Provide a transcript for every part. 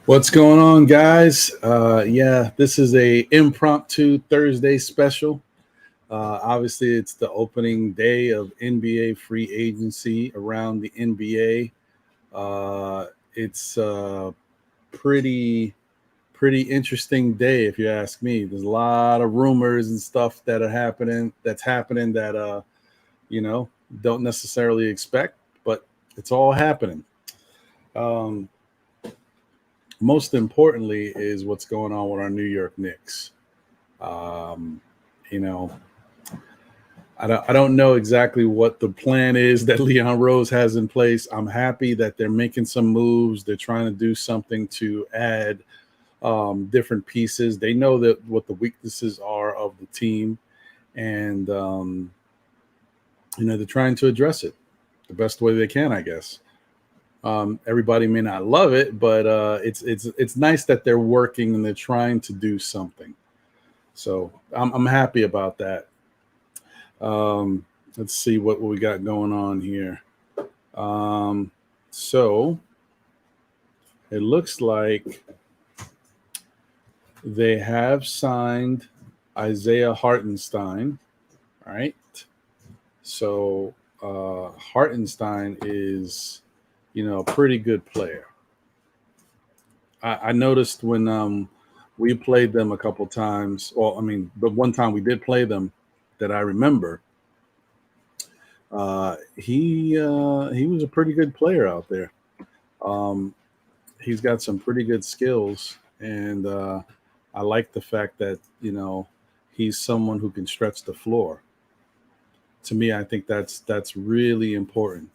What's going on, guys? This is a impromptu Thursday special. Obviously, it's the opening day of NBA free agency around the NBA. It's a pretty interesting day, if you ask me. There's a lot of rumors and stuff that are happening. That's happening that you know don't necessarily expect, but it's all happening. Um, Most importantly is what's going on with our New York Knicks. Um, you know, I don't know exactly what the plan is that Leon Rose has in place. I'm happy that they're making some moves. They're trying to do something to add different pieces. They know that what the weaknesses are of the team, and they're trying to address it the best way they can, I guess. Everybody may not love it, but it's nice that they're working and they're trying to do something. So I'm happy about that. Let's see what we got going on here. So it looks like they have signed Isaiah Hartenstein. All right. So Hartenstein is, a pretty good player. I noticed when we played them a couple times. Well, I mean, the one time we did play them that I remember, he was a pretty good player out there. Um, he's got some pretty good skills, and I like the fact that he's someone who can stretch the floor. To me, I think that's really important.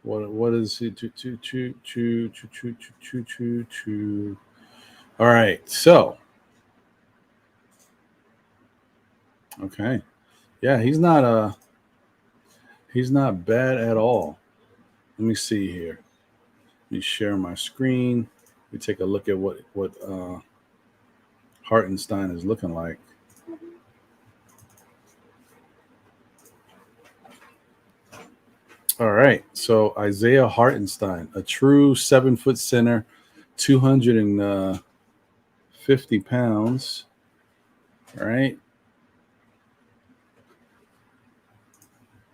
What is he? All right, so okay, yeah, he's not bad at all. Let me see here. Let me share my screen. Let me take a look at what Hartenstein is looking like. All right, so Isaiah Hartenstein, a true 7-foot center, 250 pounds. All right.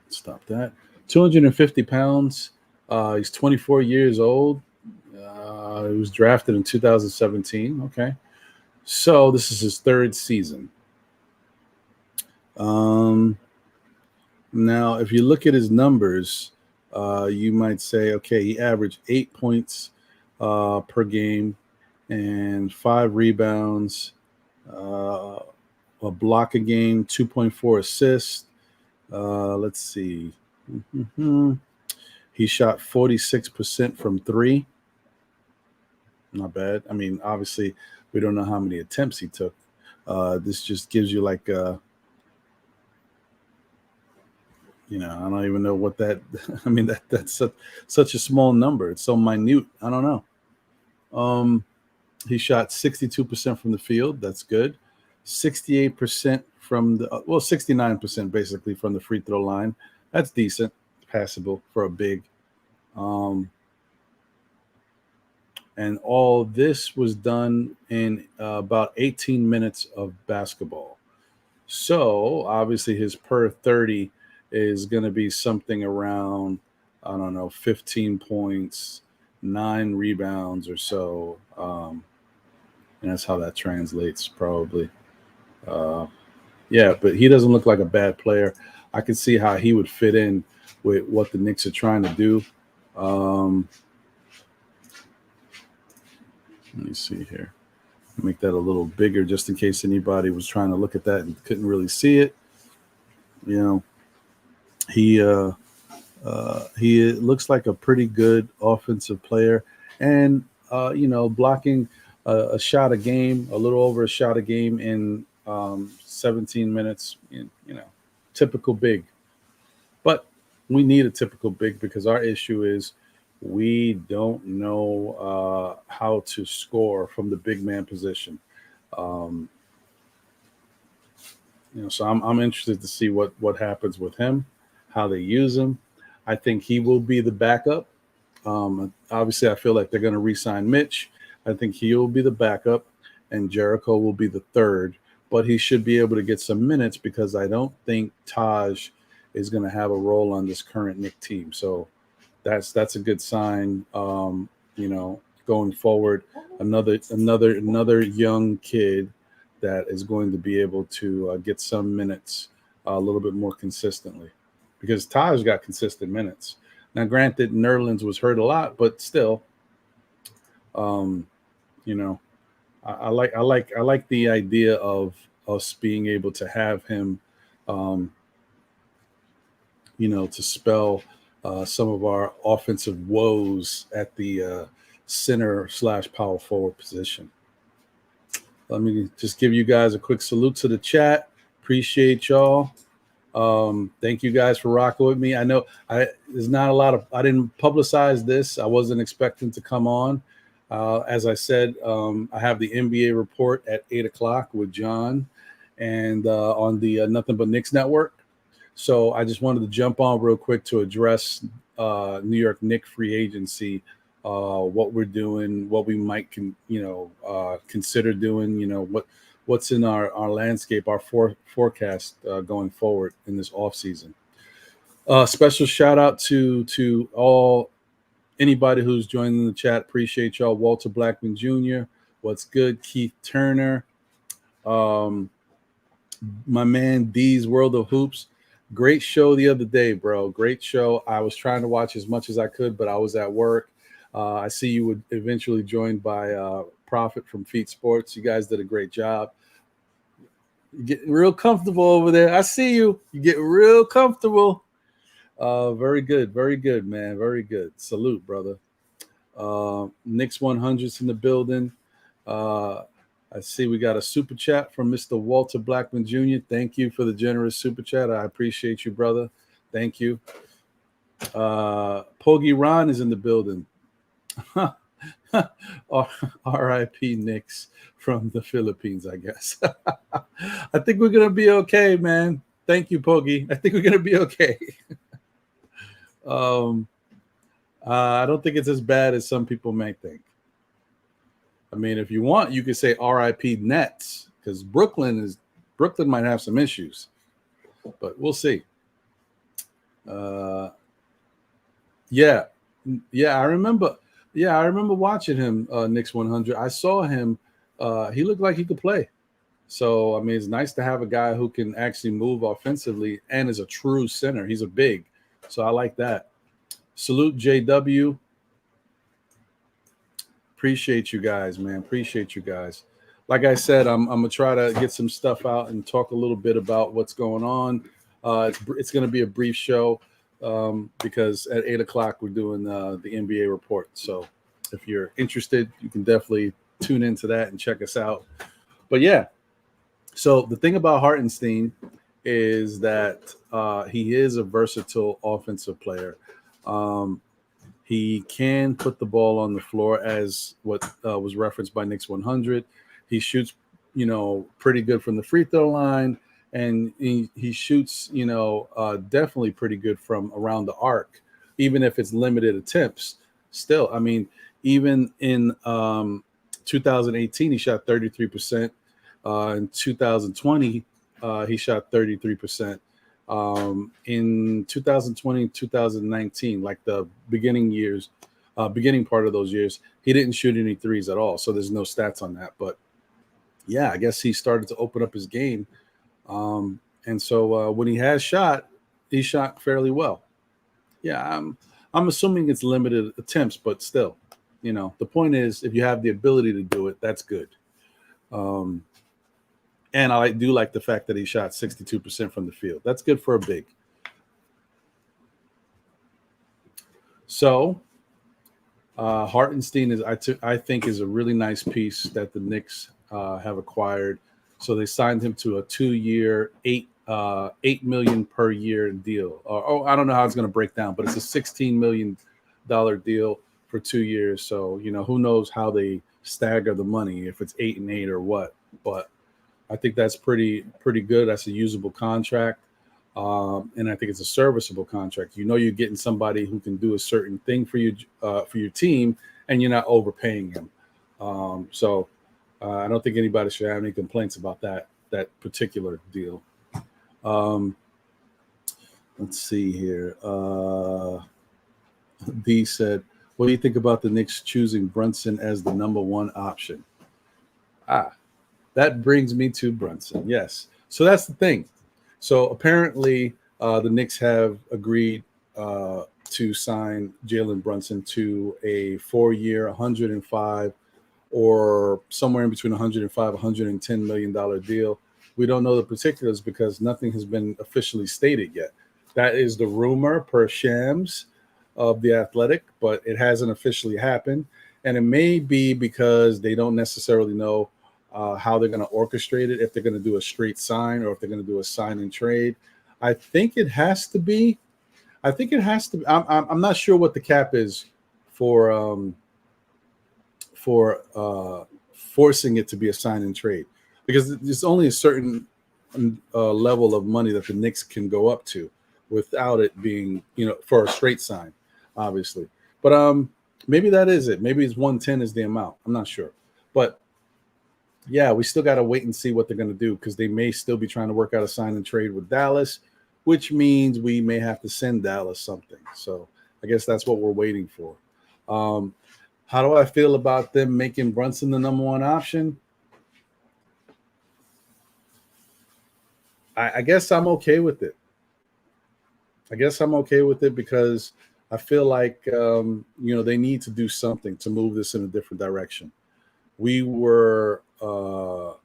Stop that. 250 pounds. He's 24 years old. He was drafted in 2017. Okay. So this is his third season. Now, if you look at his numbers, you might say, okay, he averaged 8 points per game and 5 rebounds, a block a game, 2.4 assists. Let's see. He shot 46% from 3. Not bad. I mean, obviously, we don't know how many attempts he took. This just gives you like, I don't even know what that. I mean, that's such a small number. It's so minute. I don't know. He shot 62% from the field. That's good. 68% from 69% basically from the free throw line. That's decent, passable for a big. And all this was done in about 18 minutes of basketball. So obviously his per 30 is going to be something around, I don't know, 15 points, 9 rebounds or so. And that's how that translates probably. Yeah, but he doesn't look like a bad player. I can see how he would fit in with what the Knicks are trying to do. Let me see here. Make that a little bigger just in case anybody was trying to look at that and couldn't really see it. He looks like a pretty good offensive player, and blocking a shot a game, a little over a shot a game in 17 minutes. Typical big. But we need a typical big because our issue is we don't know how to score from the big man position. So I'm interested to see what happens with him, how they use him. I think he will be the backup. Obviously, I feel like they're going to re-sign Mitch. I think he'll be the backup, and Jericho will be the third. But he should be able to get some minutes because I don't think Taj is going to have a role on this current Knicks team. So that's a good sign. Going forward, another young kid that is going to be able to get some minutes a little bit more consistently, because Taj got consistent minutes. Now, granted, Nerlens was hurt a lot, but still, um, you know, I like the idea of us being able to have him, um, to spell some of our offensive woes at the center/power forward position. Let me just give you guys a quick salute to the chat. Appreciate y'all. Thank you guys for rocking with me. I know there's not a lot of, I didn't publicize this. I wasn't expecting to come on. As I said, I have the NBA report at 8:00 with John and on the NothinButKnicks network. So I just wanted to jump on real quick to address New York Knicks free agency, what we're doing, what we might consider doing, what's in our landscape, our forecast going forward in this offseason. Special shout out to anybody who's joining the chat. Appreciate y'all. Walter Blackman Jr., what's good? Keith Turner, my man D's World of Hoops. Great show the other day, bro. Great show. I was trying to watch as much as I could, but I was at work. I see you were eventually joined by Prophet from Feet Sports. You guys did a great job. You're getting real comfortable over there. I see you. You get real comfortable. Very good, man. Very good. Salute, brother. Knicks 100s in the building. I see we got a super chat from Mr. Walter Blackman Jr. Thank you for the generous super chat. I appreciate you, brother. Thank you. Pogi Ron is in the building. R.I.P. Knicks from the Philippines, I guess. I think we're going to be okay, man. Thank you, Pogi. I think we're going to be okay. I don't think it's as bad as some people may think. I mean, if you want, you could say R.I.P. Nets, because Brooklyn might have some issues, but we'll see. I remember watching him, Knicks 100. I saw him. He looked like he could play. So, I mean, it's nice to have a guy who can actually move offensively and is a true center. He's a big. So I like that. Salute JW. Appreciate you guys, man. Appreciate you guys. Like I said, I'm going to try to get some stuff out and talk a little bit about what's going on. It's going to be a brief show because at 8:00 we're doing the NBA report. So if you're interested, you can definitely tune into that and check us out. But yeah, so the thing about Hartenstein is that he is a versatile offensive player. He can put the ball on the floor, as what was referenced by Knicks 100. He shoots, pretty good from the free throw line, and he shoots, definitely pretty good from around the arc, even if it's limited attempts. Still, I mean, even in 2018, he shot 33%. In 2020, he shot 33%. In 2020, 2019, like the beginning part of those years, he didn't shoot any threes at all. So there's no stats on that. But yeah, I guess he started to open up his game. And so when he has shot, he shot fairly well. Yeah, I'm assuming it's limited attempts, but still, the point is, if you have the ability to do it, that's good. And I do like the fact that he shot 62% from the field. That's good for a big. So Hartenstein I think is a really nice piece that the Knicks have acquired. So they signed him to a 2-year, $8 million per year deal. I don't know how it's going to break down, but it's a $16 million deal for 2 years. So who knows how they stagger the money, if it's 8 and 8 or what. But I think that's pretty good. That's a usable contract. And I think it's a serviceable contract. You know, you're getting somebody who can do a certain thing for your team, and you're not overpaying him. So I don't think anybody should have any complaints about that particular deal. Let's see here. D said, "What do you think about the Knicks choosing Brunson as the number one option?" That brings me to Brunson. Yes. So that's the thing. So apparently, the Knicks have agreed to sign Jalen Brunson to a 4-year, 105, or somewhere in between 105, $110 million deal. We don't know the particulars because nothing has been officially stated yet. That is the rumor per Shams of The Athletic, but it hasn't officially happened. And it may be because they don't necessarily know how they're going to orchestrate it, if they're going to do a straight sign or if they're going to do a sign and trade. I think it has to be. I'm not sure what the cap is for forcing it to be a sign and trade, because there's only a certain level of money that the Knicks can go up to without it being, for a straight sign, obviously. But maybe that is it. Maybe it's 110 is the amount. I'm not sure. But yeah, we still got to wait and see what they're going to do, because they may still be trying to work out a sign and trade with Dallas, which means we may have to send Dallas something. So I guess that's what we're waiting for. How do I feel about them making Brunson the number one option? I guess I'm okay with it. Because I feel like, they need to do something to move this in a different direction. We were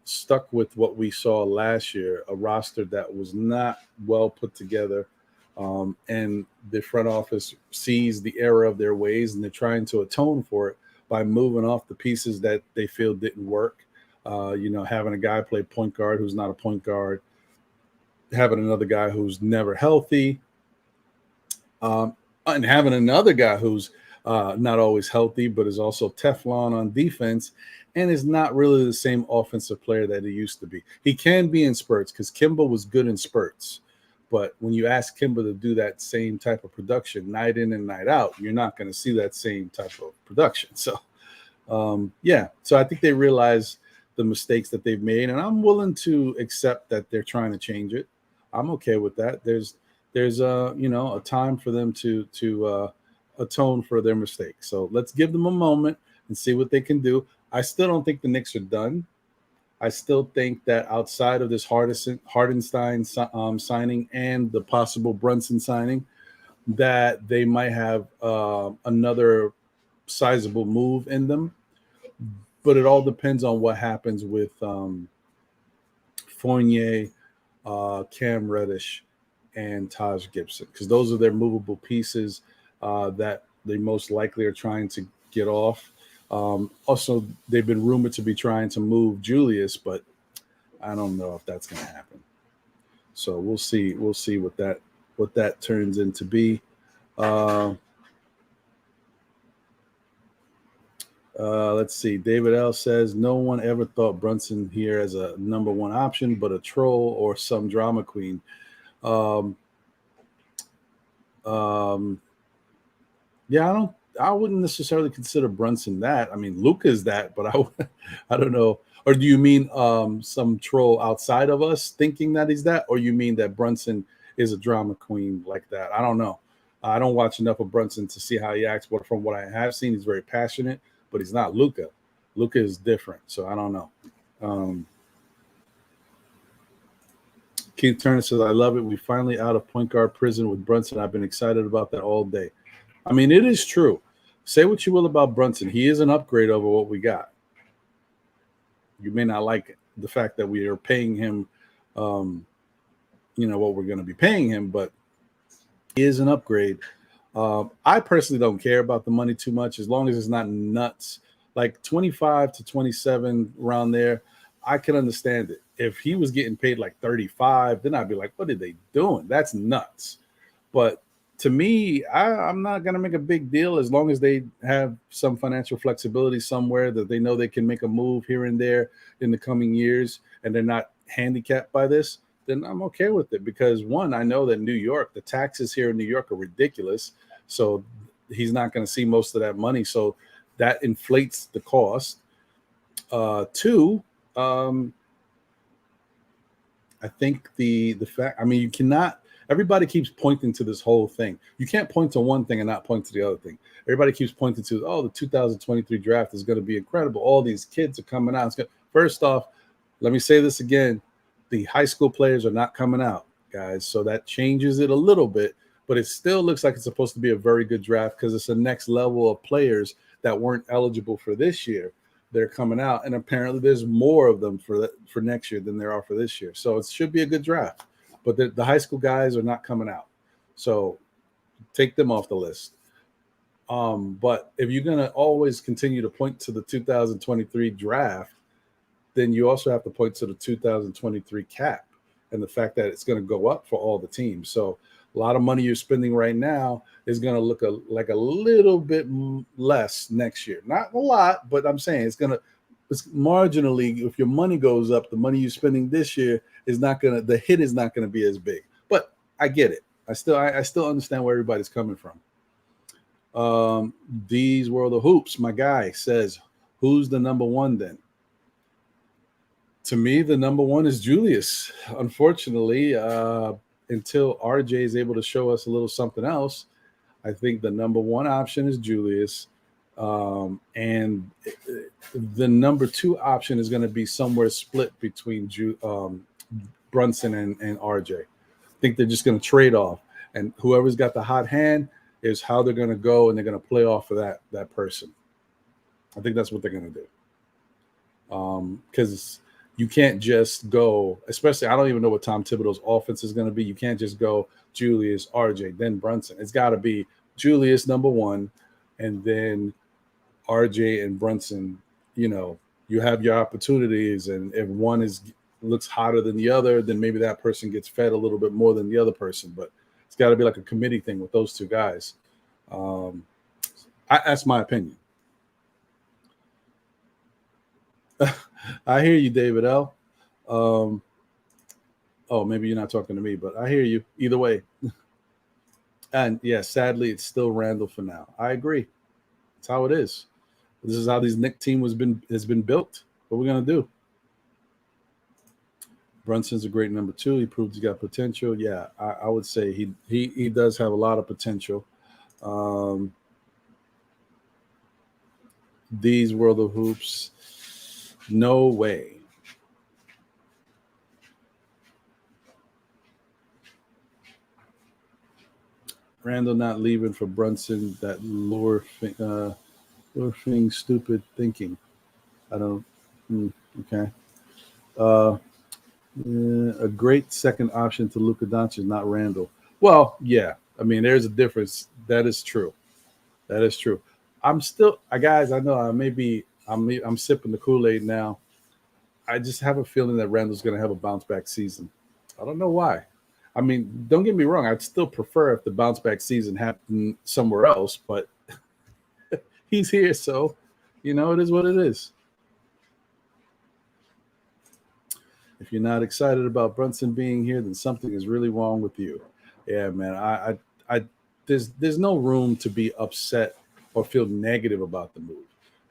stuck with what we saw last year, a roster that was not well put together. And the front office sees the error of their ways, and they're trying to atone for it by moving off the pieces that they feel didn't work. Having a guy play point guard who's not a point guard, having another guy who's never healthy, and having another guy who's not always healthy, but is also Teflon on defense and is not really the same offensive player that he used to be. He can be in spurts, because Kimba was good in spurts. But when you ask Kimba to do that same type of production night in and night out, you're not going to see that same type of production. So, So I think they realize the mistakes that they've made, and I'm willing to accept that they're trying to change it. I'm okay with that. There's a time for them to atone for their mistakes. So let's give them a moment and see what they can do. I still don't think the Knicks are done. I still think that outside of this Hardenstein signing and the possible Brunson signing, that they might have another sizable move in them. But it all depends on what happens with Fournier, Cam Reddish, and Taj Gibson, because those are their movable pieces that they most likely are trying to get off. Also, they've been rumored to be trying to move Julius, but I don't know if that's going to happen. So we'll see. We'll see what that turns into be. Let's see. David L says, no one ever thought Brunson here as a number one option, but a troll or some drama queen. Yeah, I wouldn't necessarily consider Brunson that. I mean, Luka is that, but I don't know. Or do you mean some troll outside of us thinking that he's that? Or you mean that Brunson is a drama queen like that? I don't know. I don't watch enough of Brunson to see how he acts. But from what I have seen, he's very passionate, but he's not Luka. Luka is different, so I don't know. Keith Turner says, I love it. We finally out of point guard prison with Brunson. I've been excited about that all day. I mean, it is true. Say what you will about Brunson. He is an upgrade over what we got. You may not like the fact that we are paying him, what we're going to be paying him, but he is an upgrade. I personally don't care about the money too much, as long as it's not nuts. Like 25 to 27 around there, I can understand it. If he was getting paid like 35, then I'd be like, what are they doing? That's nuts. But to me, I'm not going to make a big deal as long as they have some financial flexibility somewhere that they know they can make a move here and there in the coming years, and they're not handicapped by this. then I'm okay with it because one, I know that New York, the taxes here in New York are ridiculous. So he's not going to see most of that money. So that inflates the cost. Two, I think the fact, I mean, you cannot, everybody keeps pointing to this whole thing. You can't point to one thing and not point to the other thing. Everybody keeps pointing to, oh, the 2023 draft is going to be incredible. All these kids are coming out. First off, let me say this again. The high school players are not coming out, guys. So that changes it a little bit, but it still looks like it's supposed to be a very good draft because it's the next level of players that weren't eligible for this year. They're coming out, and apparently there's more of them for next year than there are for this year. So it should be a good draft. But the high school guys are not coming out, so take them off the list. But if you're gonna always continue to point to the 2023 draft, then you also have to point to the 2023 cap and the fact that it's going to go up for all the teams. So a lot of money you're spending right now is going to look like a little bit less next year. Not a lot, but I'm saying it's marginally. If your money goes up, the money you're spending this year is not going to, the hit is not going to be as big. But I get it. I still understand where everybody's coming from. These World of Hoops, my guy says, who's the number one then? To me, the number one is Julius. Unfortunately, until RJ is able to show us a little something else, I think the number one option is Julius. And the number two option is going to be somewhere split between Brunson and RJ. I think they're just going to trade off. And whoever's got the hot hand is how they're going to go, and they're going to play off of that person. I think that's what they're going to do. Because you can't just go, especially, I don't even know what Tom Thibodeau's offense is going to be. You can't just go Julius, RJ, then Brunson. It's got to be Julius number one, and then RJ and Brunson. You have your opportunities, and if one looks hotter than the other, then maybe that person gets fed a little bit more than the other person. But it's got to be like a committee thing with those two guys. That's my opinion. I hear you, David L. Maybe you're not talking to me, but I hear you either way. And yeah, sadly, it's still Randall for now. I agree. That's how it is. This is how these Knicks team has been built. What we're gonna do? Brunson's a great number two. He proved he's got potential. Yeah, I would say he does have a lot of potential. These World of Hoops. No way. Randall not leaving for Brunson. That lure thing, stupid thinking. I don't. Okay. A great second option to Luka Doncic, not Randall. Well, yeah. I mean, there's a difference. That is true. I'm still, guys. I know I'm sipping the Kool-Aid now. I just have a feeling that Randall's going to have a bounce back season. I don't know why. I mean, don't get me wrong. I'd still prefer if the bounce back season happened somewhere else, but he's here, so it is what it is. If you're not excited about Brunson being here, then something is really wrong with you. Yeah, man. There's no room to be upset or feel negative about the move.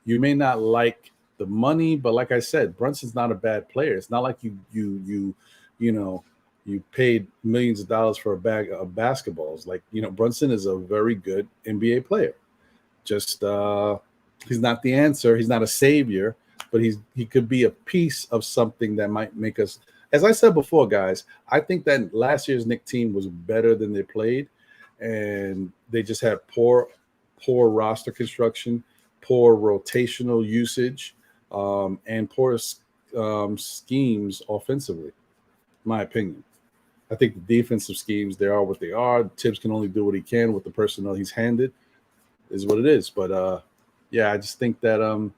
You may not like the money, but like I said, Brunson's not a bad player. It's not like you paid millions of dollars for a bag of basketballs. Like, Brunson is a very good NBA player. Just he's not the answer. He's not a savior, but he could be a piece of something that might make us. As I said before, guys, I think that last year's Knicks team was better than they played, and they just had poor roster construction, poor rotational usage, and poor schemes offensively, in my opinion. I think the defensive schemes, they are what they are. Tibbs can only do what he can with the personnel he's handed, is what it is. But, yeah, I just think that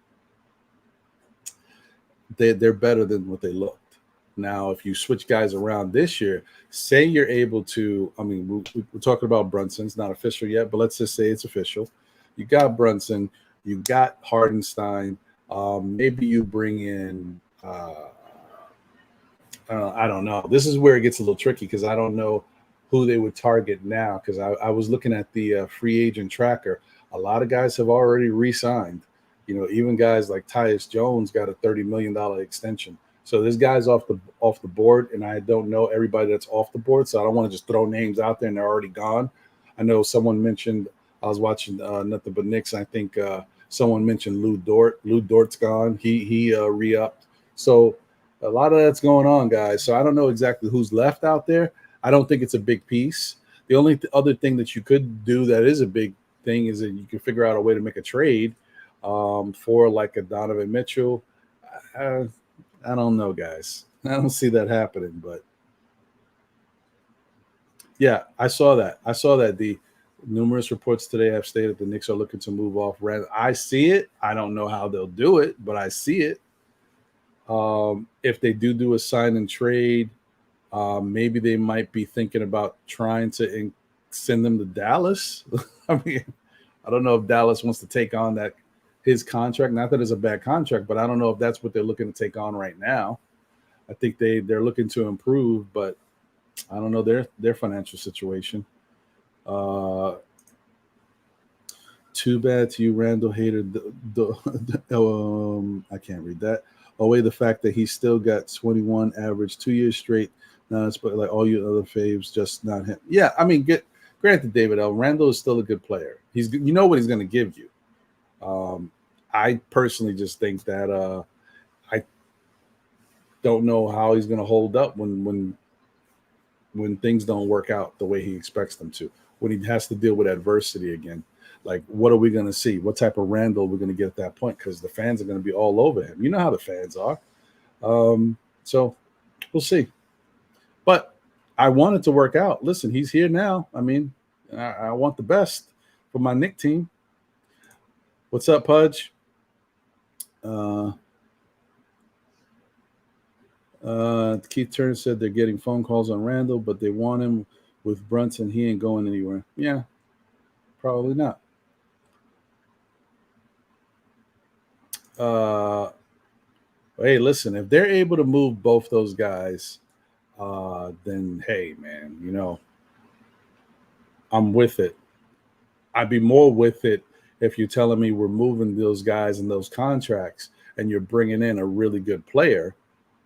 they're better than what they looked. Now, if you switch guys around this year, say you're able to, I mean, we're talking about Brunson. It's not official yet, but let's just say it's official. You got Brunson. You got Hardenstein. Maybe you bring in I don't know. This is where it gets a little tricky because I don't know who they would target now. Because I was looking at the free agent tracker. A lot of guys have already re-signed. Even guys like Tyus Jones got a $30 million extension. So this guy's off the board, and I don't know everybody that's off the board. So I don't want to just throw names out there and they're already gone. I know someone mentioned I was watching NothinButKnicks. I think someone mentioned Lou Dort. Lou Dort's gone. He re-upped. So a lot of that's going on, guys. So I don't know exactly who's left out there. I don't think it's a big piece. The only other thing that you could do that is a big thing is that you can figure out a way to make a trade for like a Donovan Mitchell. I don't know, guys. I don't see that happening, but yeah, I saw that. The numerous reports today have stated the Knicks are looking to move off Randle. I see it. I don't know how they'll do it, but I see it. If they do a sign and trade, maybe they might be thinking about trying to send them to Dallas. I mean, I don't know if Dallas wants to take on his contract. Not that it's a bad contract, but I don't know if that's what they're looking to take on right now. I think they're looking to improve, but I don't know their financial situation. Too bad to you, Randall hater. I can't read that. Away the fact that he still got 21 average 2 years straight. Now it's like all your other faves, just not him. Yeah, I mean, granted, David L. Randall is still a good player. You know what he's going to give you. I personally just think that I don't know how he's going to hold up when things don't work out the way he expects them to. When he has to deal with adversity again. Like, what are we going to see? What type of Randall we're going to get at that point? Because the fans are going to be all over him. You know how the fans are. So we'll see. But I want it to work out. Listen, he's here now. I mean, I want the best for my Knicks team. What's up, Pudge? Keith Turner said they're getting phone calls on Randall, but they want him with Brunson. He ain't going anywhere. Yeah, probably not. Hey, listen, if they're able to move both those guys, then hey, man, I'm with it. I'd be more with it if you're telling me we're moving those guys and those contracts and you're bringing in a really good player.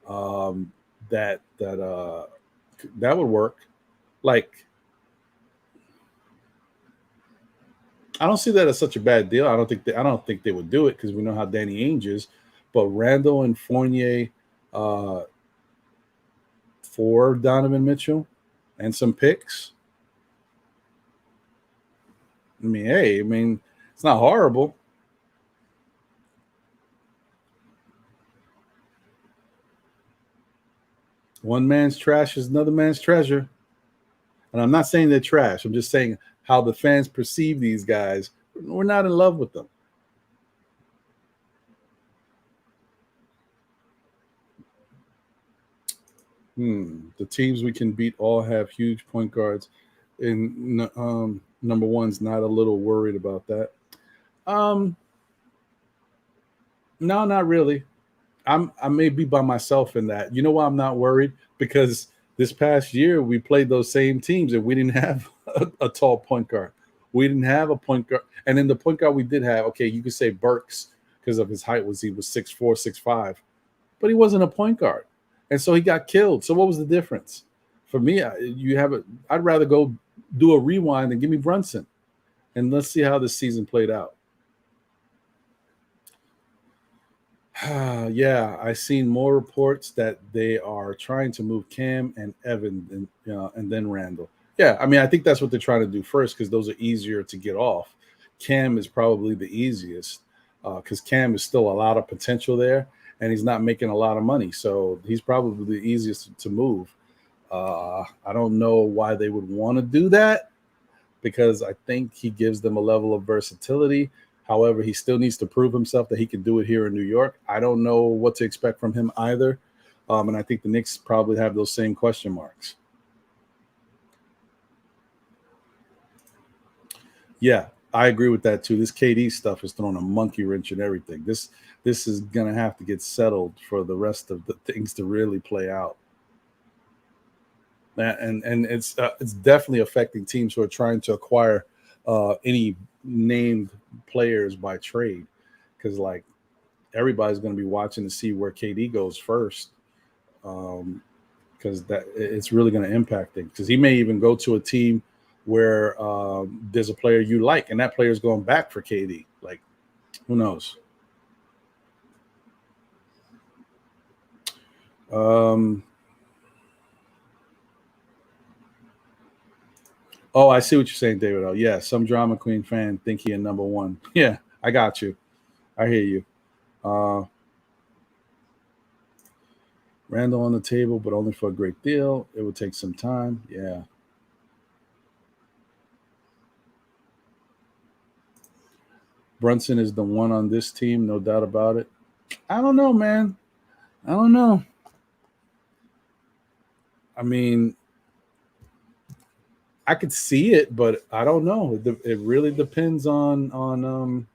That would work. Like, I don't see that as such a bad deal. I don't think they would do it because we know how Danny Ainge is. But Randall and Fournier for Donovan Mitchell and some picks. I mean, it's not horrible. One man's trash is another man's treasure. And I'm not saying they're trash. I'm just saying how the fans perceive these guys. We're not in love with them. The teams we can beat all have huge point guards. And number one's not a little worried about that. No, not really. I may be by myself in that. You know why I'm not worried? Because this past year we played those same teams and we didn't have a tall point guard. We didn't have a point guard. And in the point guard we did have, okay, you could say Burks because of his height he was 6'4", 6'5", but he wasn't a point guard. And so he got killed. So what was the difference? For me, I'd rather go do a rewind and give me Brunson. And let's see how this season played out. Yeah, I've seen more reports that they are trying to move Cam and Evan and then Randall. Yeah, I mean, I think that's what they're trying to do first because those are easier to get off. Cam is probably the easiest because Cam is still a lot of potential there, and he's not making a lot of money. So he's probably the easiest to move. I don't know why they would want to do that because I think he gives them a level of versatility. However, he still needs to prove himself that he can do it here in New York. I don't know what to expect from him either. And I think the Knicks probably have those same question marks. Yeah, I agree with that too. This KD stuff is throwing a monkey wrench in everything. This is going to have to get settled for the rest of the things to really play out. and it's definitely affecting teams who are trying to acquire any named players by trade, because like everybody's going to be watching to see where KD goes first, because that it's really going to impact things. Because he may even go to a team where there's a player you like, and that player is going back for KD. Like, who knows? Oh, I see what you're saying, David. Oh, yeah, some drama queen fan think he a number one. Yeah, I got you. I hear you. Randall on the table, but only for a great deal. It would take some time. Yeah. Brunson is the one on this team, no doubt about it. I don't know, man. I don't know. I mean, I could see it, but I don't know. It really depends on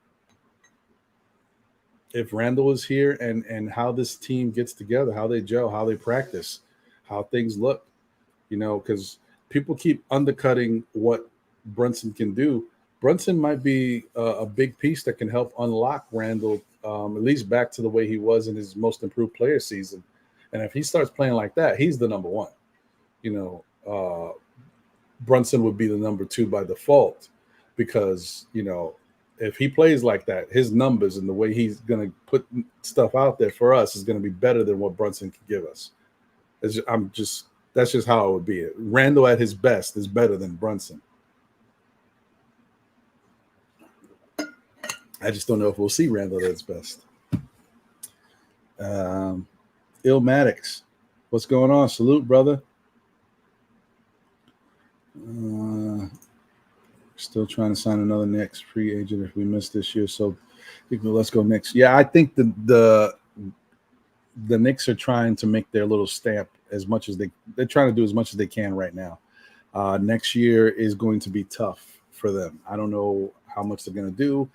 if Randall is here and how this team gets together, how they gel, how they practice, how things look. You know, because people keep undercutting what Brunson can do. Brunson might be a big piece that can help unlock Randall, at least back to the way he was in his most improved player season. And if he starts playing like that, he's the number one. You know, Brunson would be the number two by default, because, you know, if he plays like that, his numbers and the way he's going to put stuff out there for us is going to be better than what Brunson can give us. That's just how it would be. Randall at his best is better than Brunson. I just don't know if we'll see Randall at his best. Illmatics, what's going on? Salute, brother. Still trying to sign another Knicks free agent if we miss this year. So let's go Knicks. Yeah, I think the Knicks are trying to make their little stamp as much as they're trying to do as much as they can right now. Next year is going to be tough for them. I don't know how much they're going to do,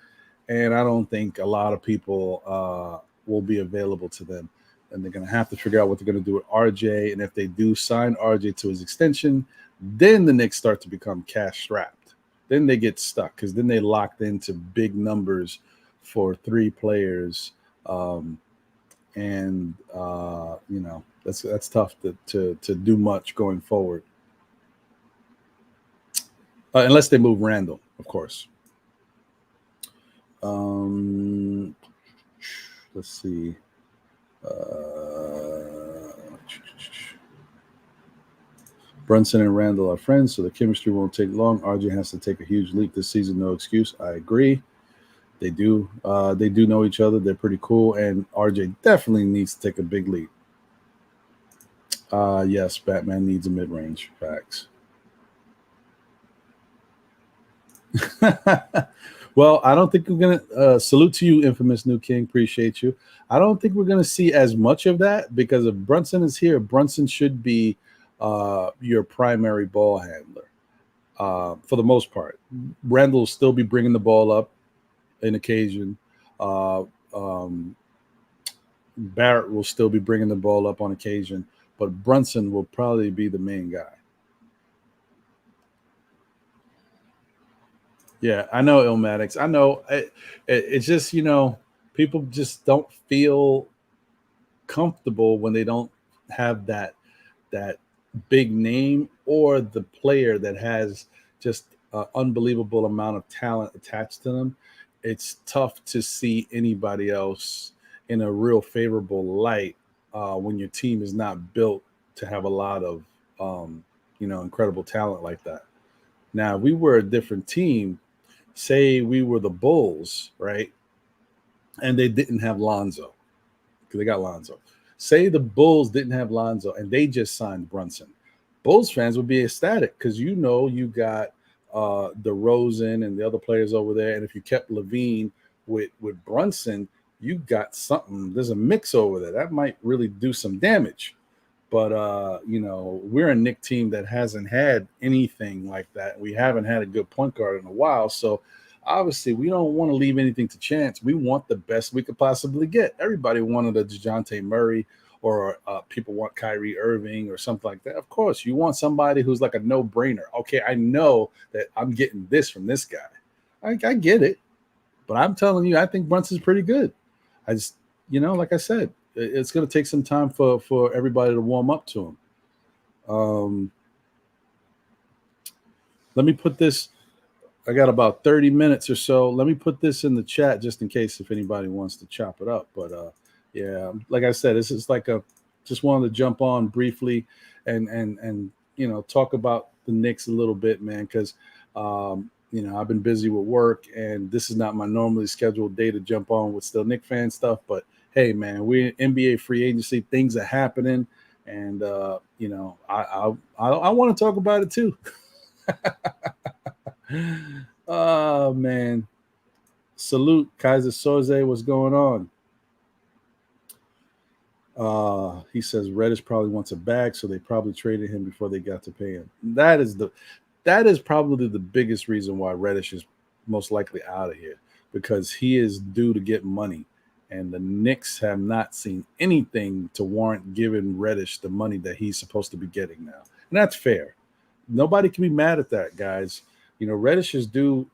and I don't think a lot of people will be available to them. And they're going to have to figure out what they're going to do with RJ. And if they do sign RJ to his extension, then the Knicks start to become cash strapped. Then they get stuck, because then they locked into big numbers for three players. And you know, that's tough to do much going forward, unless they move Randall, of course. Let's see. Brunson and Randall are friends, so the chemistry won't take long. RJ has to take a huge leap this season. No excuse. I agree. They do. They do know each other. They're pretty cool, and RJ definitely needs to take a big leap. Yes, Batman needs a mid-range. Facts. Well, I don't think we're gonna salute to you, infamous New King. Appreciate you. I don't think we're gonna see as much of that, because if Brunson is here, Brunson should be your primary ball handler for the most part. Randall will still be bringing the ball up in occasion. Barrett will still be bringing the ball up on occasion, but Brunson will probably be the main guy. Yeah, I know, Illmatics. I know. It's just, you know, people just don't feel comfortable when they don't have that big name or the player that has just an unbelievable amount of talent attached to them. It's tough to see anybody else in a real favorable light when your team is not built to have a lot of incredible talent like that. Now, if we were a different team, say we were the Bulls, right? And they didn't have Lonzo, because they got Lonzo. Say the Bulls didn't have Lonzo and they just signed Brunson. Bulls fans would be ecstatic, because you got DeRozan and the other players over there. And if you kept Levine with Brunson, you got something. There's a mix over there that might really do some damage. But we're a Knicks team that hasn't had anything like that. We haven't had a good point guard in a while. So obviously we don't want to leave anything to chance. We want the best we could possibly get. Everybody wanted a DeJounte Murray or people want Kyrie Irving or something like that. Of course, you want somebody who's like a no-brainer. Okay, I know that I'm getting this from this guy. I get it, but I'm telling you, I think Brunson's pretty good. I just, like I said, it's going to take some time for everybody to warm up to him. Let me put this. I got about 30 minutes or so. Let me put this in the chat just in case if anybody wants to chop it up. But yeah, like I said, this is like just wanted to jump on briefly and talk about the Knicks a little bit, man, because I've been busy with work and this is not my normally scheduled day to jump on with still Knicks fan stuff. But hey, man, we're NBA free agency. Things are happening, and I want to talk about it too. Oh man, salute Kaiser Soze. What's going on? He says Reddish probably wants a bag, so they probably traded him before they got to pay him. That is probably the biggest reason why Reddish is most likely out of here, because he is due to get money, and the Knicks have not seen anything to warrant giving Reddish the money that he's supposed to be getting now, and that's fair. Nobody can be mad at that, guys. Reddish is due,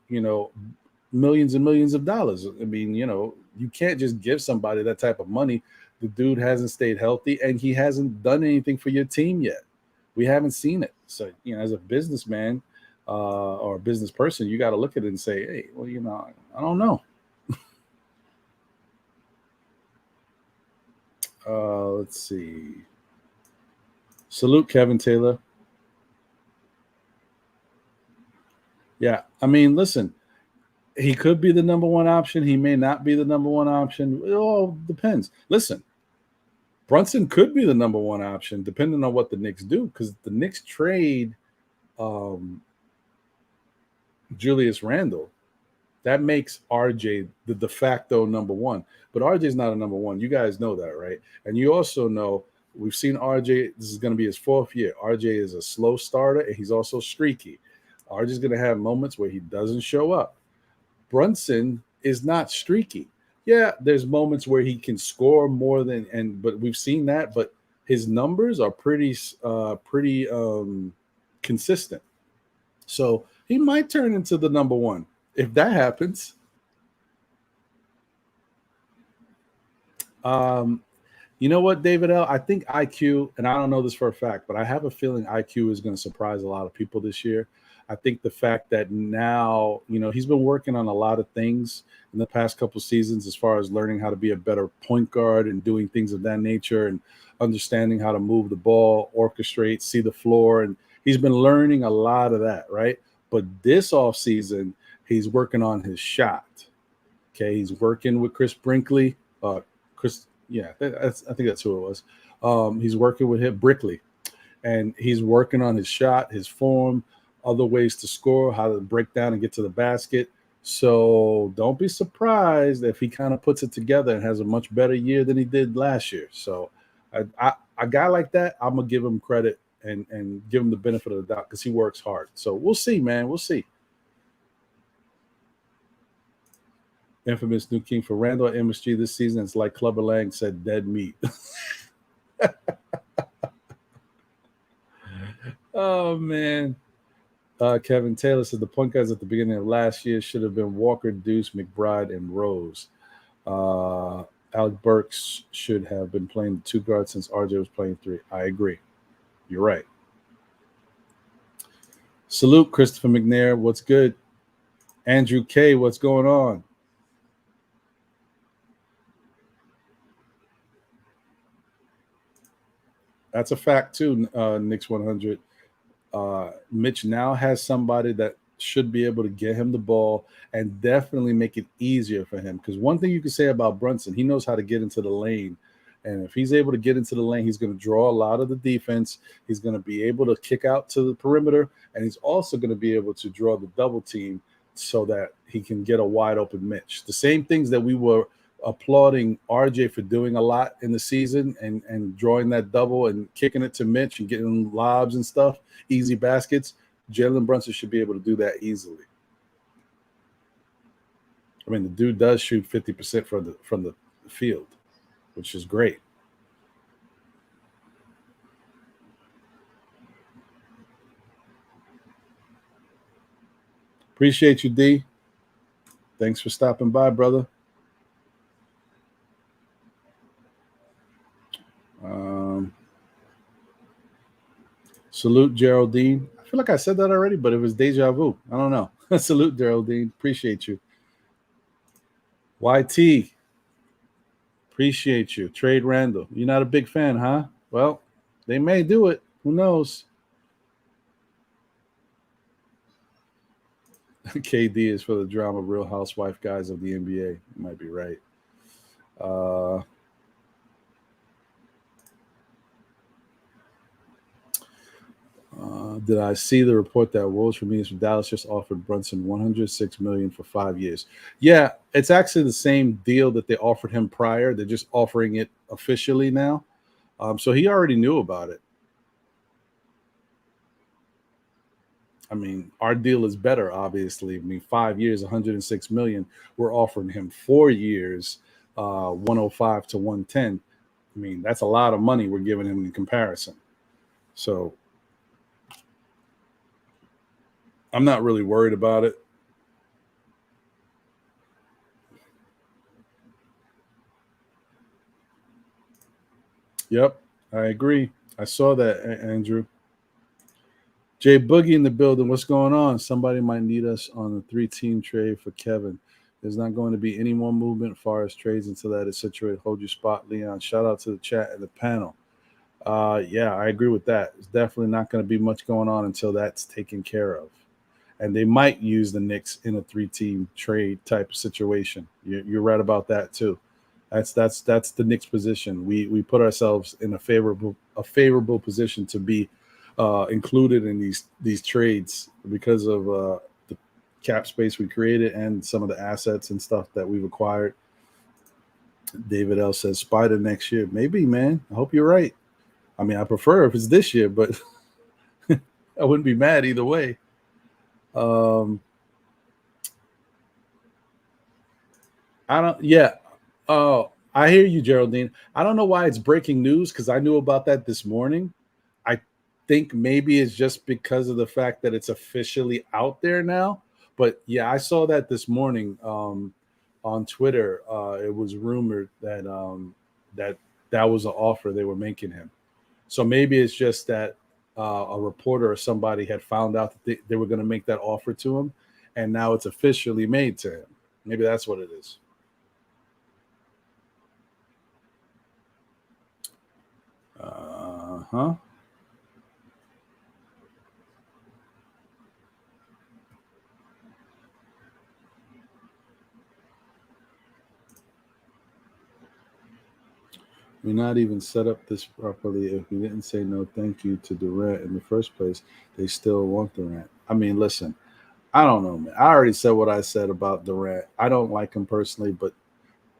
millions and millions of dollars. I mean, you can't just give somebody that type of money. The dude hasn't stayed healthy and he hasn't done anything for your team yet. We haven't seen it. So, as a businessman or a business person, you got to look at it and say, hey, well, I don't know. Let's see. Salute Kevin Taylor. Yeah, I mean, listen, he could be the number one option. He may not be the number one option. It all depends. Listen, Brunson could be the number one option depending on what the Knicks do, because the Knicks trade Julius Randle. That makes RJ the de facto number one. But RJ's not a number one. You guys know that, right? And you also know we've seen RJ. This is going to be his fourth year. RJ is a slow starter, and he's also streaky. RJ's going to have moments where he doesn't show up. Brunson is not streaky. Yeah, there's moments where he can score more but we've seen that. But his numbers are pretty consistent. So he might turn into the number one if that happens. You know what, David L? I think IQ, and I don't know this for a fact, but I have a feeling IQ is going to surprise a lot of people this year. I think the fact that now, he's been working on a lot of things in the past couple seasons as far as learning how to be a better point guard and doing things of that nature and understanding how to move the ball, orchestrate, see the floor. And he's been learning a lot of that, right? But this offseason, he's working on his shot. Okay, he's working with Chris Brinkley. I think that's who it was. He's working with him, Brickley. And he's working on his shot, his form, other ways to score, how to break down and get to the basket. So don't be surprised if he kind of puts it together and has a much better year than he did last year. So a guy like that, I'm going to give him credit and give him the benefit of the doubt because he works hard. So we'll see, man. We'll see. Infamous new king for Randall at MSG this season. It's like Clubber Lang said, dead meat. Oh, man. Kevin Taylor said the point guards at the beginning of last year should have been Walker, Deuce, McBride, and Rose. Alec Burks should have been playing the two guards since RJ was playing three. I agree. You're right. Salute, Christopher McNair. What's good? Andrew K. What's going on? That's a fact, too, Knicks 100. Mitch now has somebody that should be able to get him the ball and definitely make it easier for him. Because one thing you can say about Brunson, he knows how to get into the lane. And if he's able to get into the lane, he's going to draw a lot of the defense. He's going to be able to kick out to the perimeter. And he's also going to be able to draw the double team so that he can get a wide open Mitch. The same things that we were applauding RJ for doing a lot in the season and drawing that double and kicking it to Mitch and getting lobs and stuff, easy baskets. Jalen Brunson should be able to do that easily. I mean, the dude does shoot 50% from the field, which is great. Appreciate you, D. Thanks for stopping by, brother. Salute, Geraldine. I feel like I said that already, but it was deja vu. I don't know. Salute, Geraldine. Appreciate you. YT. Appreciate you. Trade Randall. You're not a big fan, huh? Well, they may do it. Who knows? KD is for the drama, Real Housewife guys of the NBA. You might be right. Did I see the report that Wolves from Dallas just offered Brunson $106 million for 5 years? Yeah, it's actually the same deal that they offered him prior. They're just offering it officially now. So he already knew about it. I mean, our deal is better, obviously. I mean, 5 years, $106 million. We're offering him 4 years, 105 to 110. I mean, that's a lot of money we're giving him in comparison. So I'm not really worried about it. Yep, I agree. I saw that, Andrew. Jay Boogie in the building. What's going on? Somebody might need us on a 3-team trade for Kevin. There's not going to be any more movement as far as trades until that is situated. Hold your spot, Leon. Shout out to the chat and the panel. Yeah, I agree with that. It's definitely not going to be much going on until that's taken care of. And they might use the Knicks in a 3-team trade type of situation. You're right about that too. That's the Knicks position. We put ourselves in a favorable position to be included in these trades because of the cap space we created and some of the assets and stuff that we've acquired. David L says Spider next year. Maybe, man. I hope you're right. I mean, I prefer if it's this year, but I wouldn't be mad either way. I don't. Yeah. Oh, I hear you, Geraldine. I don't know why it's breaking news because I knew about that this morning. I think maybe it's just because of the fact that it's officially out there now. But yeah, I saw that this morning on Twitter. It was rumored that that was an offer they were making him. So maybe it's just that a reporter or somebody had found out that they were going to make that offer to him, and now it's officially made to him. Maybe that's what it is. Huh? We're not even set up this properly. If we didn't say no thank you to Durant in the first place, they still want Durant. I mean, listen, I don't know, man. I already said what I said about Durant. I don't like him personally, but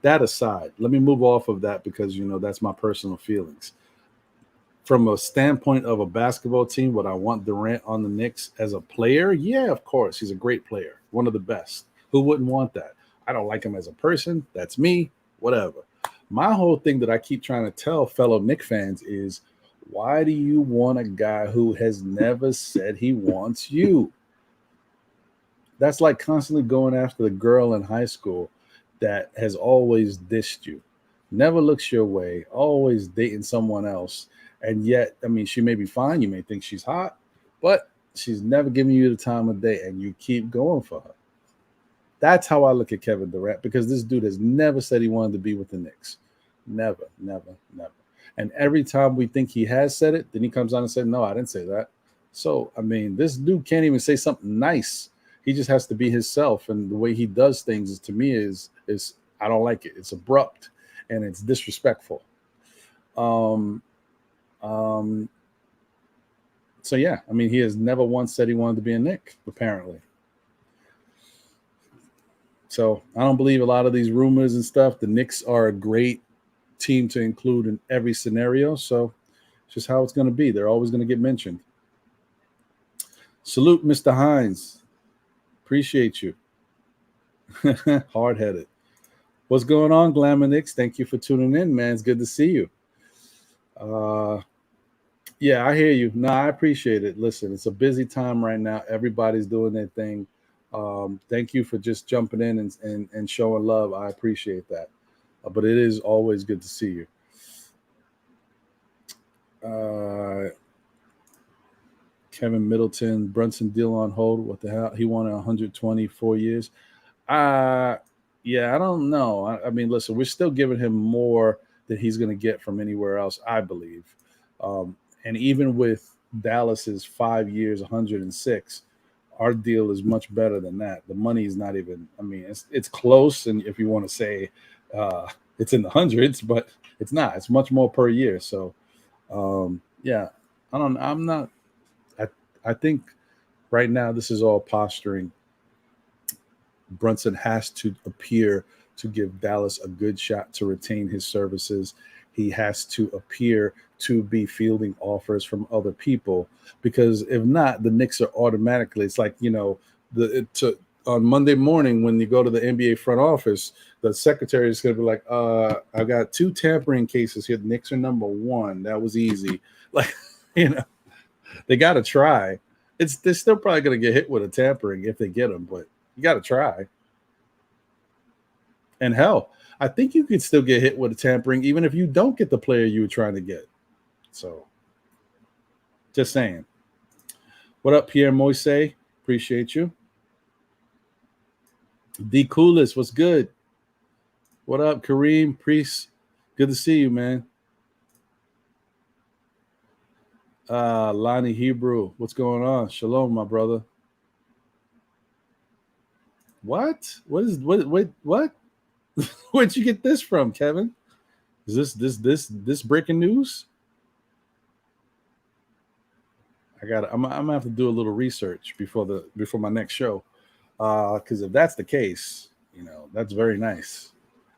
that aside, let me move off of that because, that's my personal feelings. From a standpoint of a basketball team, would I want Durant on the Knicks as a player? Yeah, of course. He's a great player, one of the best. Who wouldn't want that? I don't like him as a person. That's me, whatever. My whole thing that I keep trying to tell fellow Knicks fans is, why do you want a guy who has never said he wants you? That's like constantly going after the girl in high school that has always dissed you, never looks your way, always dating someone else. And yet, I mean, she may be fine. You may think she's hot, but she's never giving you the time of day, and you keep going for her. That's how I look at Kevin Durant, because this dude has never said he wanted to be with the Knicks. Never, never, never. And every time we think he has said it, then he comes on and said, no, I didn't say that. So, I mean, this dude can't even say something nice. He just has to be himself. And the way he does things is, to me, is I don't like it. It's abrupt and it's disrespectful. So yeah, I mean, he has never once said he wanted to be a Knick, apparently. So I don't believe a lot of these rumors and stuff. The Knicks are a great team to include in every scenario. So it's just how it's going to be. They're always going to get mentioned. Salute, Mr. Hines. Appreciate you. Hard-headed. What's going on, Glamour Knicks? Thank you for tuning in, man. It's good to see you. Yeah, I hear you. No, I appreciate it. Listen, it's a busy time right now. Everybody's doing their thing. Thank you for just jumping in and showing love. I appreciate that. But it is always good to see you. Kevin Middleton, Brunson deal on hold. What the hell? He wanted 124 years. Yeah, I don't know. I mean, listen, we're still giving him more than he's going to get from anywhere else, I believe. And even with Dallas's 5 years, 106, our deal is much better than that. The money is not even. I mean, it's close, and if you want to say it's in the hundreds, but it's not. It's much more per year. So, yeah, I'm not. I think right now this is all posturing. Brunson has to appear to give Dallas a good shot to retain his services. He has to appear to be fielding offers from other people, because if not, the Knicks are automatically. It's like, on Monday morning when you go to the NBA front office, the secretary is going to be like, "I've got 2 tampering cases here. The Knicks are number 1. That was easy." Like, they got to try. They're still probably going to get hit with a tampering if they get them, but you got to try. And hell, I think you could still get hit with a tampering even if you don't get the player you were trying to get. So, just saying. What up, Pierre Moise? Appreciate you. D Coolest, what's good? What up, Kareem Priest? Good to see you, man. Lonnie Hebrew, what's going on? Shalom, my brother. What? What? Where'd you get this from, Kevin? Is this breaking news? I'm gonna have to do a little research before my next show, because if that's the case, that's very nice.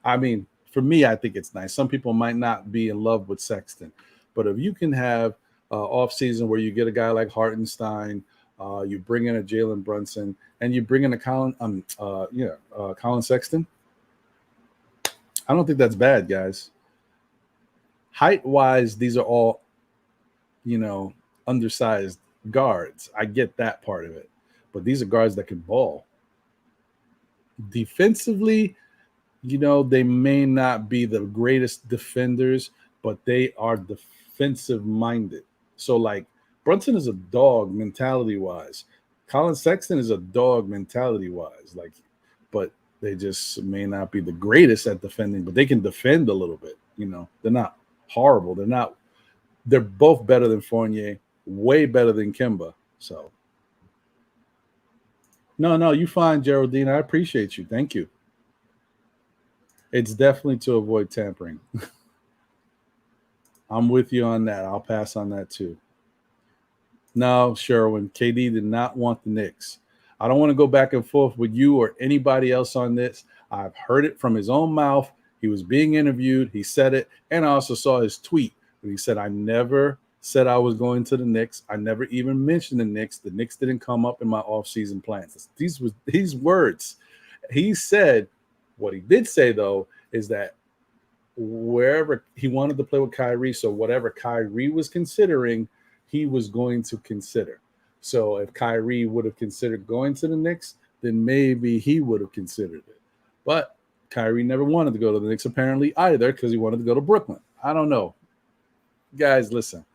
I mean, for me, I think it's nice. Some people might not be in love with Sexton, but if you can have off season where you get a guy like Hartenstein, you bring in a Jalen Brunson, and you bring in a Colin Sexton, I don't think that's bad, guys. Height-wise, these are all, undersized guards. I get that part of it, but these are guards that can ball. Defensively, they may not be the greatest defenders, but they are defensive-minded. So, like, Brunson is a dog mentality-wise. Colin Sexton is a dog mentality-wise. Like, but they just may not be the greatest at defending, but they can defend a little bit. They're not horrible. They're both better than Fournier, way better than Kemba. So, no, you fine, Geraldine. I appreciate you. Thank you. It's definitely to avoid tampering. I'm with you on that. I'll pass on that too. No, Sherwin, KD did not want the Knicks. I don't want to go back and forth with you or anybody else on this. I've heard it from his own mouth. He was being interviewed. He said it. And I also saw his tweet where he said, "I never said I was going to the Knicks. I never even mentioned the Knicks. The Knicks didn't come up in my offseason plans." These words. He said, what he did say, though, is that wherever he wanted to play with Kyrie, so whatever Kyrie was considering, he was going to consider. So if Kyrie would have considered going to the Knicks, then maybe he would have considered it. But Kyrie never wanted to go to the Knicks apparently either, because he wanted to go to Brooklyn. I don't know. Guys, listen.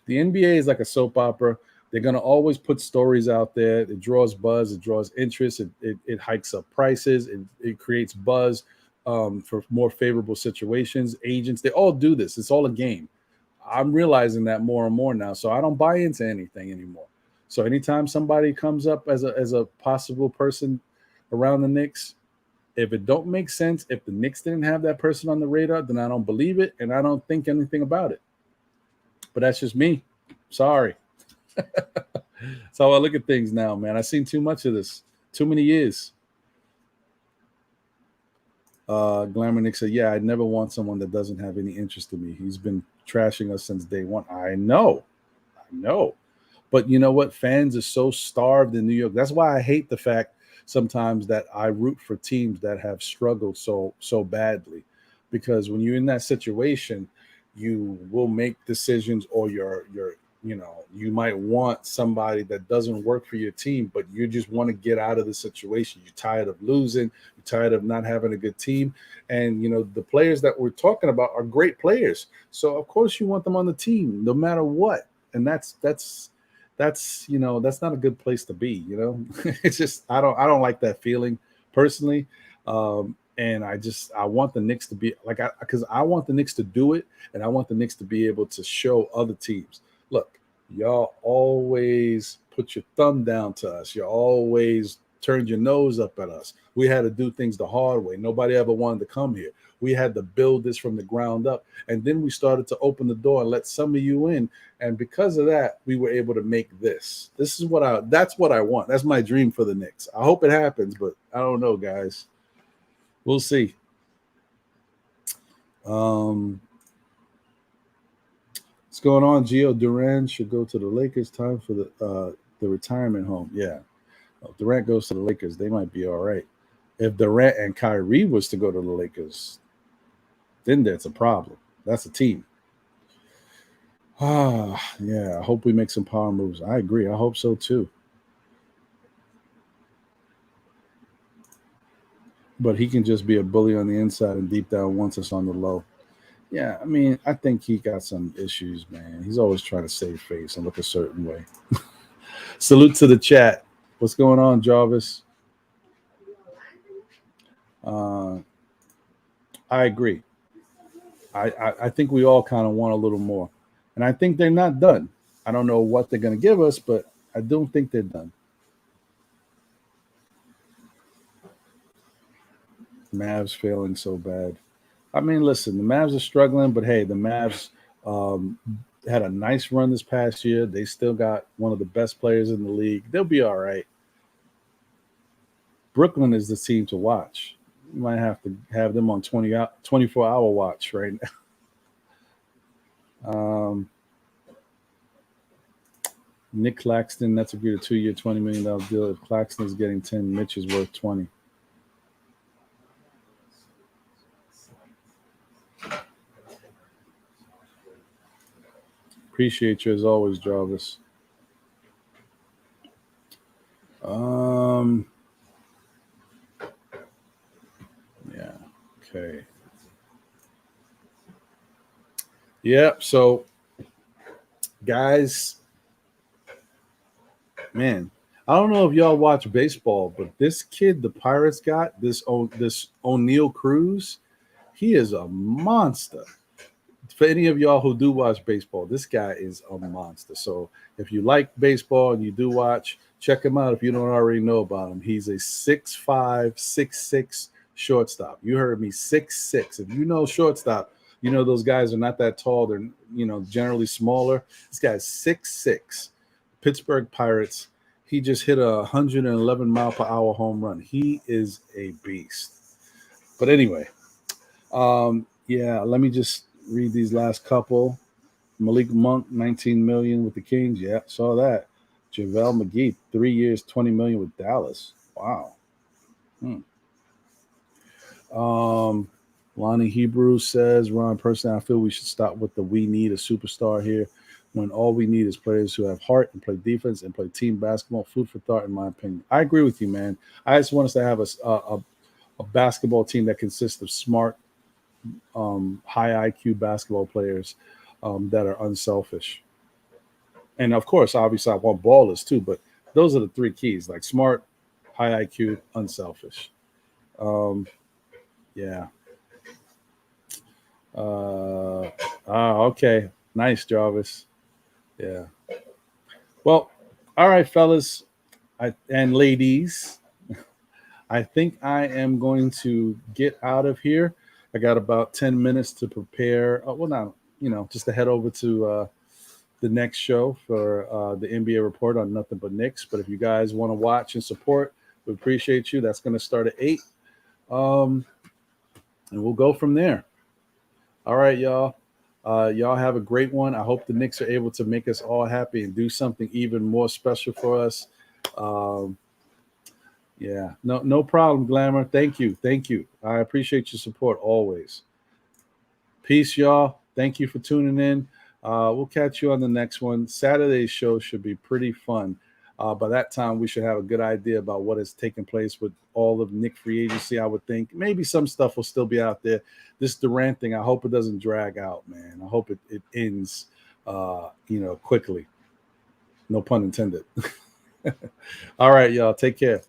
The NBA is like a soap opera. They're going to always put stories out there. It draws buzz. It draws interest. It hikes up prices. It creates buzz for more favorable situations. Agents, they all do this. It's all a game. I'm realizing that more and more now. So I don't buy into anything anymore. So anytime somebody comes up as a possible person around the Knicks, if it don't make sense, if the Knicks didn't have that person on the radar, then I don't believe it, and I don't think anything about it. But that's just me. Sorry. That's how I look at things now, man. I've seen too much of this. Too many years. Glamour Nick said, "Yeah, I'd never want someone that doesn't have any interest in me. He's been trashing us since day one." I know. But you know what? Fans are so starved in New York. That's why I hate the fact sometimes that I root for teams that have struggled so badly. Because when you're in that situation, you will make decisions, or your you might want somebody that doesn't work for your team, but you just want to get out of the situation. You're tired of losing. You're tired of not having a good team. And, the players that we're talking about are great players. So, of course, you want them on the team no matter what. And that's not a good place to be. It's just I don't like that feeling personally. And I want the Knicks to be because I want the Knicks to do it, and I want the Knicks to be able to show other teams, look, y'all always put your thumb down to us. You always turned your nose up at us. We had to do things the hard way. Nobody ever wanted to come here. We had to build this from the ground up. And then we started to open the door and let some of you in. And because of that, we were able to make this. That's what I want. That's my dream for the Knicks. I hope it happens, but I don't know, guys. We'll see. What's going on, Gio? Durant should go to the Lakers. Time for the retirement home. Yeah. If Durant goes to the Lakers, they might be all right. If Durant and Kyrie was to go to the Lakers, then that's a problem. That's a team. Yeah. I hope we make some power moves. I agree. I hope so too. But he can just be a bully on the inside and deep down wants us on the low. Yeah, I mean, I think he got some issues, man. He's always trying to save face and look a certain way. Salute to the chat. What's going on, Jarvis? I agree. I think we all kind of want a little more. And I think they're not done. I don't know what they're going to give us, but I don't think they're done. Mavs failing so bad. I mean, listen, the Mavs are struggling, but hey, the Mavs had a nice run this past year. They still got one of the best players in the league. They'll be all right. Brooklyn is the team to watch. You might have to have them on 24-hour watch right now. Nick Claxton, that's agreed a 2-year, $20 million deal. If Claxton is getting 10, Mitch is worth 20. Appreciate you as always, Jarvis. Yeah. Okay. Yeah. So, guys, man, I don't know if y'all watch baseball, but this kid the Pirates got, this O'Neal Cruz, he is a monster. For any of y'all who do watch baseball, this guy is a monster. So if you like baseball and you do watch, check him out if you don't already know about him. He's a 6'5", 6'6" shortstop. You heard me, 6'6". If you know shortstop, you know those guys are not that tall. They're generally smaller. This guy's 6'6". Pittsburgh Pirates. He just hit a 111-mile-per-hour home run. He is a beast. But anyway, yeah, let me just read these last couple. Malik Monk, $19 million with the Kings. Yeah, saw that. JaVale McGee, 3 years, $20 million with Dallas. Wow. Lonnie Hebrew says, Ron, personally, I feel we should stop with the we need a superstar here when all we need is players who have heart and play defense and play team basketball. Food for thought, in my opinion. I agree with you, man. I just want us to have a basketball team that consists of smart, high IQ basketball players that are unselfish. And of course, obviously, I want ballers too, but those are the three keys: like smart, high IQ, unselfish. Yeah. Okay. Nice, Jarvis. Yeah. Well, all right, fellas and ladies. I think I am going to get out of here. I got about 10 minutes to prepare. Just to head over to the next show for the NBA report on Nothing But Knicks. But if you guys want to watch and support, we appreciate you. That's going to start at 8. And we'll go from there. All right, y'all. Y'all have a great one. I hope the Knicks are able to make us all happy and do something even more special for us. Yeah, no problem, Glamour. Thank you. I appreciate your support always. Peace, y'all. Thank you for tuning in. We'll catch you on the next one. Saturday's show should be pretty fun. By that time, we should have a good idea about what has taken place with all of Knicks free agency, I would think. Maybe some stuff will still be out there. This Durant thing, I hope it doesn't drag out, man. I hope it ends, quickly. No pun intended. All right, y'all. Take care.